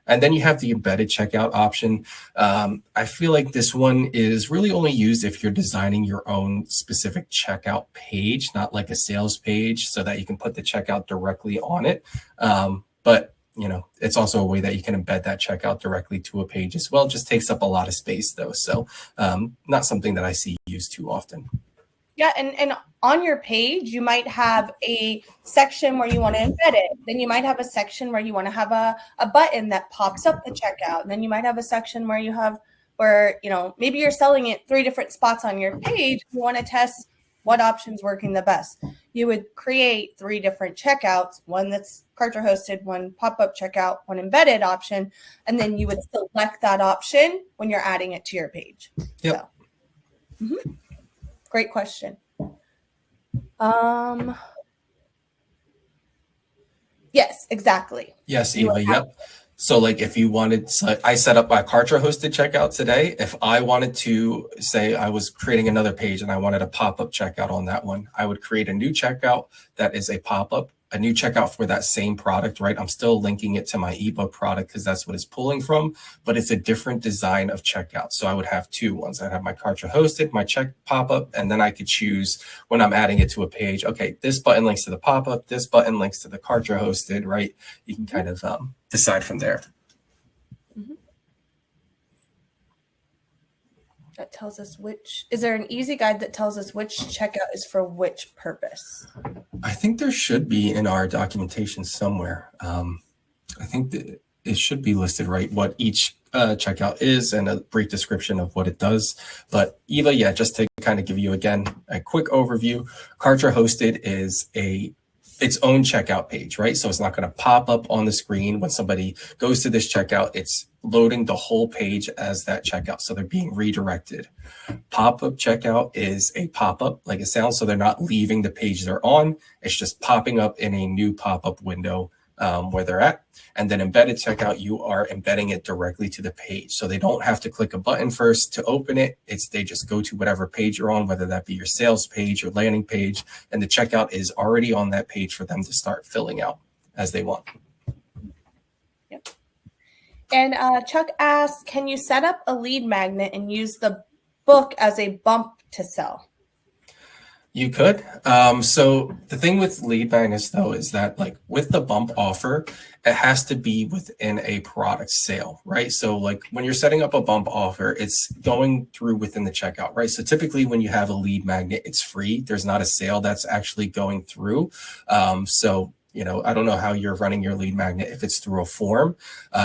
And then you have the embedded checkout option. I feel like this one is really only used if you're designing your own specific checkout page, not like a sales page, so that you can put the checkout directly on it. But it's also a way that you can embed that checkout directly to a page as well. It just takes up a lot of space though. So not something that I see used too often. Yeah, and on your page, you might have a section where you want to embed it. Then you might have a section where you want to have a button that pops up the checkout. And then you might have a section where maybe you're selling it 3 different spots on your page. You want to test what option's working the best. You would create 3 different checkouts, one that's Kartra hosted, one pop-up checkout, one embedded option, and then you would select that option when you're adding it to your page. Yep. So, Great question. Yes, exactly. Yes, Eva. Yep. So like if you wanted, I set up my Kartra hosted checkout today. If I wanted to say I was creating another page and I wanted a pop-up checkout on that one, I would create a new checkout that is a pop-up, a new checkout for that same product, right? I'm still linking it to my ebook product because that's what it's pulling from, but it's a different design of checkout. So I would have 2 ones. I'd have my Kartra hosted, my check pop-up, and then I could choose when I'm adding it to a page, okay, this button links to the pop-up, this button links to the Kartra hosted, right? You can kind of decide from there. That tells us is there an easy guide that tells us which checkout is for which purpose? I think there should be in our documentation somewhere. I think that it should be listed, right, what each checkout is and a brief description of what it does. But Eva, yeah, just to kind of give you, again, a quick overview, Kartra hosted is its own checkout page, right? So it's not going to pop up on the screen when somebody goes to this checkout. It's loading the whole page as that checkout. So they're being redirected. Pop-up checkout is a pop-up, like it sounds. So they're not leaving the page they're on. It's just popping up in a new pop-up window where they're at. And then embedded checkout, you are embedding it directly to the page. So they don't have to click a button first to open it. They just go to whatever page you're on, whether that be your sales page or landing page, and the checkout is already on that page for them to start filling out as they want. Yep. And Chuck asked, can you set up a lead magnet and use the book as a bump to sell? You could. So the thing with lead magnets, though, is that like with the bump offer, it has to be within a product sale, right? So like when you're setting up a bump offer, it's going through within the checkout, right? So typically when you have a lead magnet, it's free. There's not a sale that's actually going through. I don't know how you're running your lead magnet if it's through a form.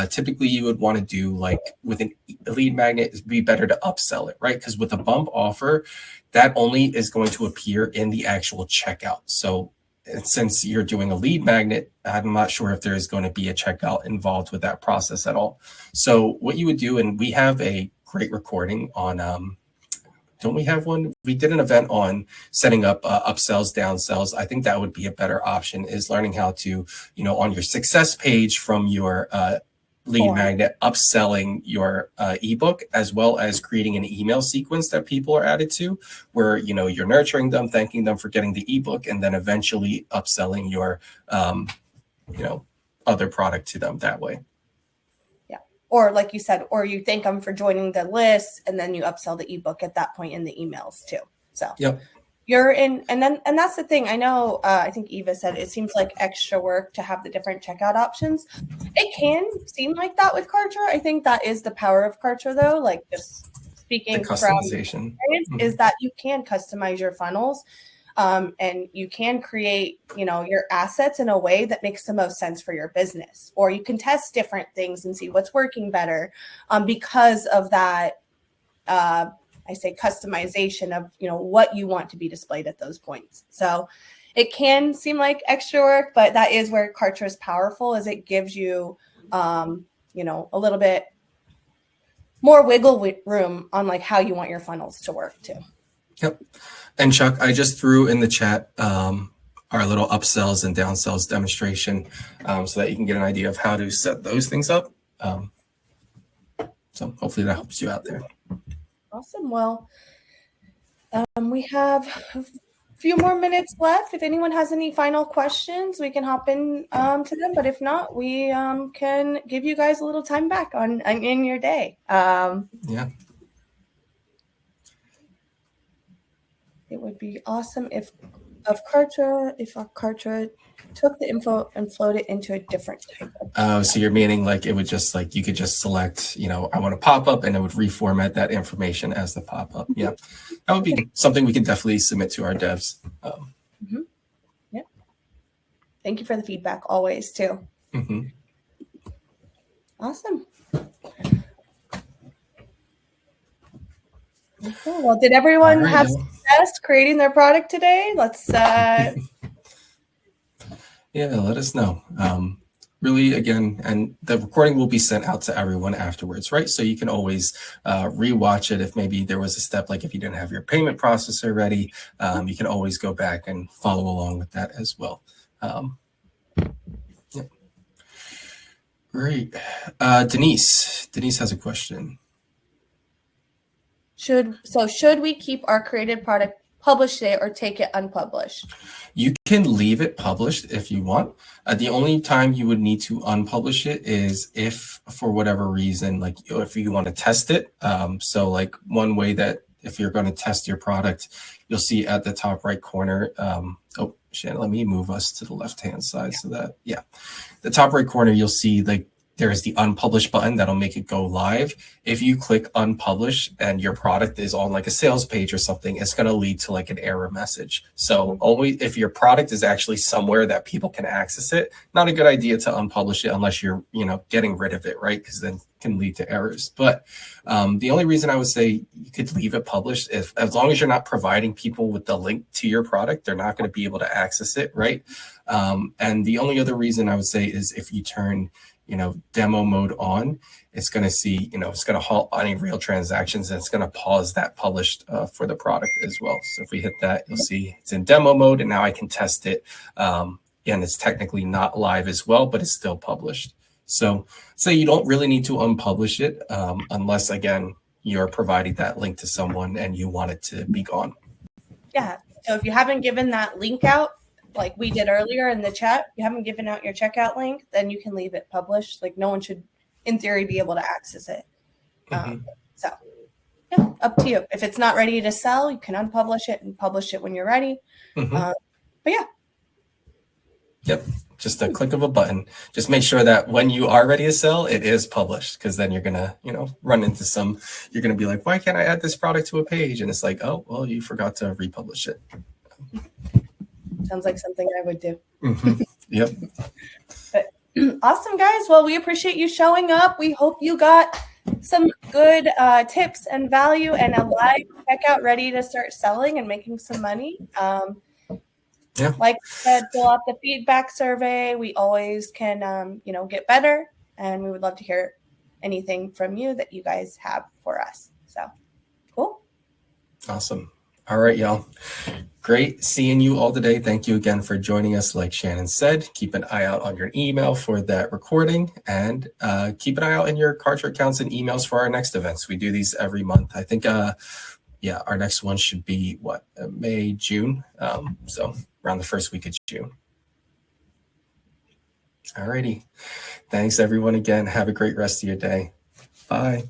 Typically, you would want to do like with a lead magnet, it'd be better to upsell it, right? Because with a bump offer, that only is going to appear in the actual checkout. So since you're doing a lead magnet, I'm not sure if there is going to be a checkout involved with that process at all. So what you would do, and we have a great recording on, don't we have one? We did an event on setting up upsells, downsells. I think that would be a better option, is learning how to, on your success page from your lead magnet, upselling your ebook, as well as creating an email sequence that people are added to, where you're nurturing them, thanking them for getting the ebook, and then eventually upselling your other product to them that way. Yeah, or like you said, or you thank them for joining the list, and then you upsell the ebook at that point in the emails too. So yep. you're in, and that's the thing. I know, I think Eva said it seems like extra work to have the different checkout options. It can seem like that with Kartra. I think that is the power of Kartra, though. Like, just speaking The from customization experience, is that you can customize your funnels, and you can create, your assets in a way that makes the most sense for your business, or you can test different things and see what's working better, because of that. I say customization of, what you want to be displayed at those points. So it can seem like extra work, but that is where Kartra is powerful, is it gives you, a little bit more wiggle room on like how you want your funnels to work too. Yep. And Chuck, I just threw in the chat our little upsells and downsells demonstration, so that you can get an idea of how to set those things up. So hopefully that helps you out there. Awesome. Well, we have a few more minutes left. If anyone has any final questions, we can hop in to them. But if not, we can give you guys a little time back in your day. Yeah. It would be awesome if Kartra took the info and flowed it into a different type of. So you're meaning like it would just like you could just select, I want a pop-up, and it would reformat that information as the pop-up. Yeah, that would be something we can definitely submit to our devs. Yeah. Thank you for the feedback always too. Awesome. Okay, well, did everyone have success creating their product today? Let's yeah, let us know. Really, again, and the recording will be sent out to everyone afterwards, right? So you can always rewatch it if maybe there was a step, like if you didn't have your payment processor ready, you can always go back and follow along with that as well. Yeah. Great. Denise has a question. Should we keep our created product published today or take it unpublished? You can leave it published if you want. The only time you would need to unpublish it is if, for whatever reason, like if you want to test it. So like one way that if you're going to test your product, you'll see at the top right corner. Oh, Shannon, let me move us to the left-hand side so that, the top right corner, you'll see like there is the unpublish button that'll make it go live. If you click unpublish and your product is on like a sales page or something, it's going to lead to like an error message. So only if your product is actually somewhere that people can access it, not a good idea to unpublish it unless you're, getting rid of it, right? Because then it can lead to errors. But the only reason I would say you could leave it published, as long as you're not providing people with the link to your product, they're not going to be able to access it, right? And the only other reason I would say is if you turn demo mode on, it's going to see, it's going to halt any real transactions, and it's going to pause that published for the product as well. So if we hit that, you'll see it's in demo mode, and now I can test it. And it's technically not live as well, but it's still published. So you don't really need to unpublish it unless, again, you're providing that link to someone and you want it to be gone. Yeah. So if you haven't given that link out, like we did earlier in the chat, you haven't given out your checkout link, then you can leave it published. Like no one should, in theory, be able to access it. So yeah, up to you. If it's not ready to sell, you can unpublish it and publish it when you're ready. But yeah. Yep. Just a click of a button. Just make sure that when you are ready to sell, it is published, because then you're going to, run into you're going to be like, why can't I add this product to a page? And it's like, oh, well, you forgot to republish it. Sounds like something I would do. Yep. But awesome, guys. Well, we appreciate you showing up. We hope you got some good tips and value and a live checkout ready to start selling and making some money. Like I said, fill out the feedback survey. We always can, get better. And we would love to hear anything from you that you guys have for us. So cool. Awesome. All right, y'all. Great seeing you all today. Thank you again for joining us. Like Shannon said, keep an eye out on your email for that recording, and keep an eye out in your Kartra accounts and emails for our next events. We do these every month. I think, our next one should be May, June. So around the first week of June. All righty. Thanks everyone again. Have a great rest of your day. Bye.